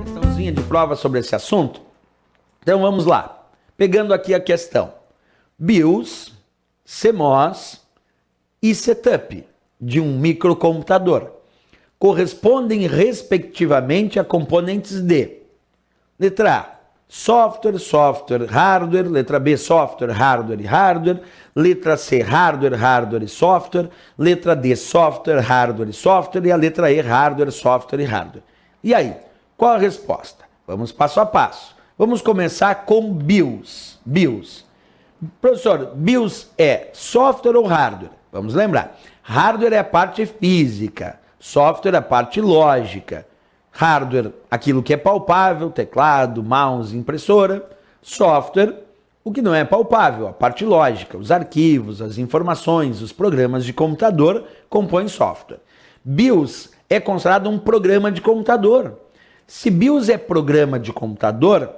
Questãozinha de prova sobre esse assunto. Então vamos lá. Pegando aqui a questão. BIOS, CMOS e setup de um microcomputador correspondem respectivamente a componentes de letra A, software, software, hardware, letra B, software, hardware e hardware, letra C, hardware, hardware e software, letra D, software, hardware e software e a letra E, hardware, software e hardware. E aí, qual a resposta? Vamos passo a passo. Vamos começar com BIOS. BIOS. Professor, BIOS é software ou hardware? Vamos lembrar. Hardware é a parte física, software é a parte lógica. Hardware, aquilo que é palpável, teclado, mouse, impressora. Software, o que não é palpável, a parte lógica, os arquivos, as informações, os programas de computador compõem software. BIOS é considerado um programa de computador. Se BIOS é programa de computador,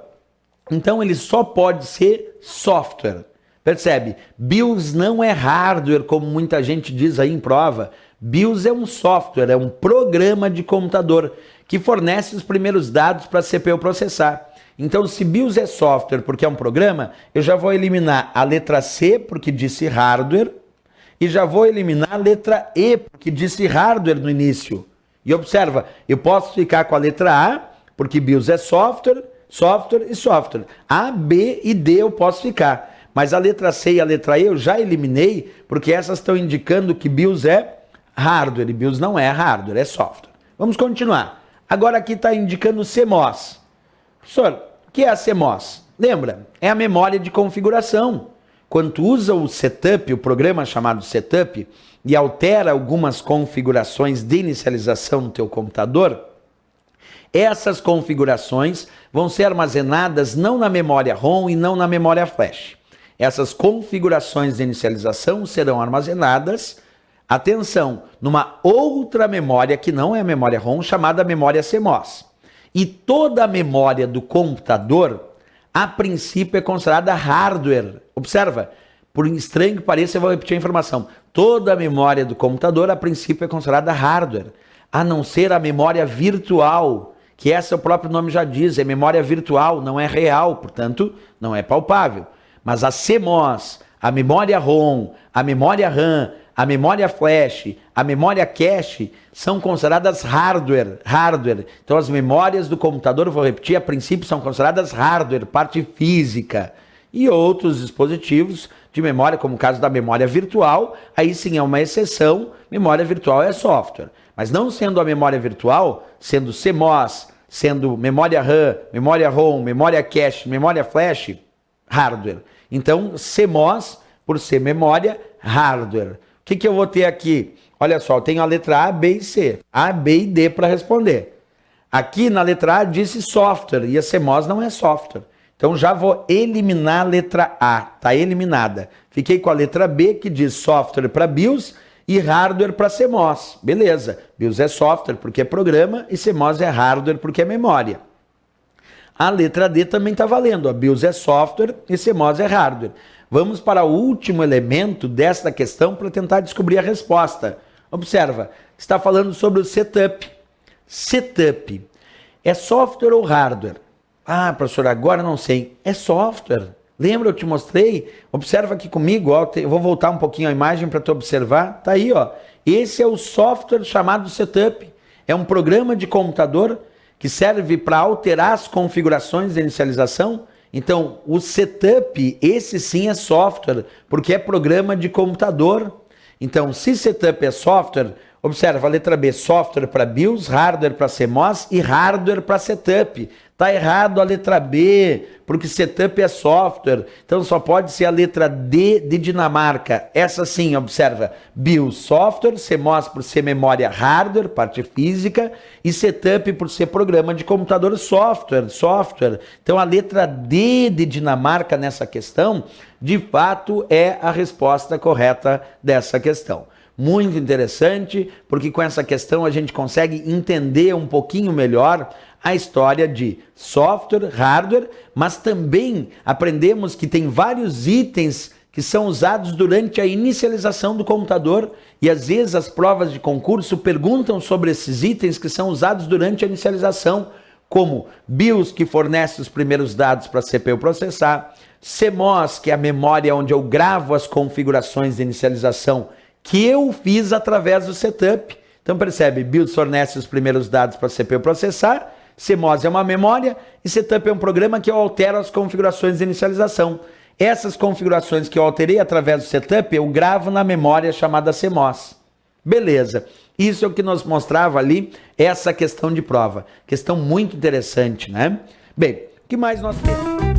então ele só pode ser software. Percebe? BIOS não é hardware, como muita gente diz aí em prova. BIOS é um software, é um programa de computador que fornece os primeiros dados para a CPU processar. Então, se BIOS é software porque é um programa, eu já vou eliminar a letra C, porque disse hardware, e já vou eliminar a letra E, porque disse hardware no início. E observa, eu posso ficar com a letra A, porque BIOS é software, software e software. A, B e D eu posso ficar. Mas a letra C e a letra E eu já eliminei, porque essas estão indicando que BIOS é hardware, e BIOS não é hardware, é software. Vamos continuar. Agora aqui está indicando CMOS. Professor, o que é a CMOS? Lembra? É a memória de configuração. Quando tu usa o setup, o programa chamado setup, e altera algumas configurações de inicialização no teu computador, essas configurações vão ser armazenadas não na memória ROM e não na memória flash. Essas configurações de inicialização serão armazenadas, atenção, numa outra memória que não é a memória ROM, chamada memória CMOS. E toda a memória do computador, a princípio, é considerada hardware. Observa, por estranho que pareça, eu vou repetir a informação. Toda a memória do computador, a princípio, é considerada hardware, a não ser a memória virtual, que essa o próprio nome já diz, é memória virtual, não é real, portanto, não é palpável. Mas a CMOS, a memória ROM, a memória RAM, a memória flash, a memória cache, são consideradas hardware. Então as memórias do computador, vou repetir, a princípio são consideradas hardware, parte física. E outros dispositivos de memória, como o caso da memória virtual, aí sim é uma exceção, memória virtual é software. Mas não sendo a memória virtual, sendo CMOS, sendo memória RAM, memória ROM, memória cache, memória flash, hardware. Então, CMOS, por ser memória, hardware. O que eu vou ter aqui? Olha só, eu tenho a letra A, B e C. A, B e D para responder. Aqui na letra A disse software, e a CMOS não é software. Então já vou eliminar a letra A, está eliminada. Fiquei com a letra B, que diz software para BIOS e hardware para CMOS. Beleza, BIOS é software porque é programa e CMOS é hardware porque é memória. A letra D também está valendo, a BIOS é software e CMOS é hardware. Vamos para o último elemento desta questão para tentar descobrir a resposta. Observa, está falando sobre o setup. Setup é software ou hardware? Ah, professor, agora não sei. É software. Lembra, eu te mostrei? Observa aqui comigo, ó, eu vou voltar um pouquinho a imagem para tu observar. Tá aí, ó. Esse é o software chamado setup. É um programa de computador que serve para alterar as configurações de inicialização. Então, o setup, esse sim é software, porque é programa de computador. Então, se setup é software, observa a letra B, software para BIOS, hardware para CMOS e hardware para setup. Está errado a letra B, porque setup é software. Então só pode ser a letra D de Dinamarca. Essa sim, observa. BIOS, software, CMOS por ser memória hardware, parte física, e setup por ser programa de computador software. Então a letra D de Dinamarca nessa questão, de fato, é a resposta correta dessa questão. Muito interessante, porque com essa questão a gente consegue entender um pouquinho melhor a história de software, hardware, mas também aprendemos que tem vários itens que são usados durante a inicialização do computador, e às vezes as provas de concurso perguntam sobre esses itens que são usados durante a inicialização, como BIOS, que fornece os primeiros dados para a CPU processar, CMOS, que é a memória onde eu gravo as configurações de inicialização que eu fiz através do setup. Então percebe, BIOS fornece os primeiros dados para a CPU processar, CMOS é uma memória e setup é um programa que eu altero as configurações de inicialização. Essas configurações que eu alterei através do setup, eu gravo na memória chamada CMOS. Beleza. Isso é o que nos mostrava ali, essa questão de prova. Questão muito interessante, né? Bem, o que mais nós temos?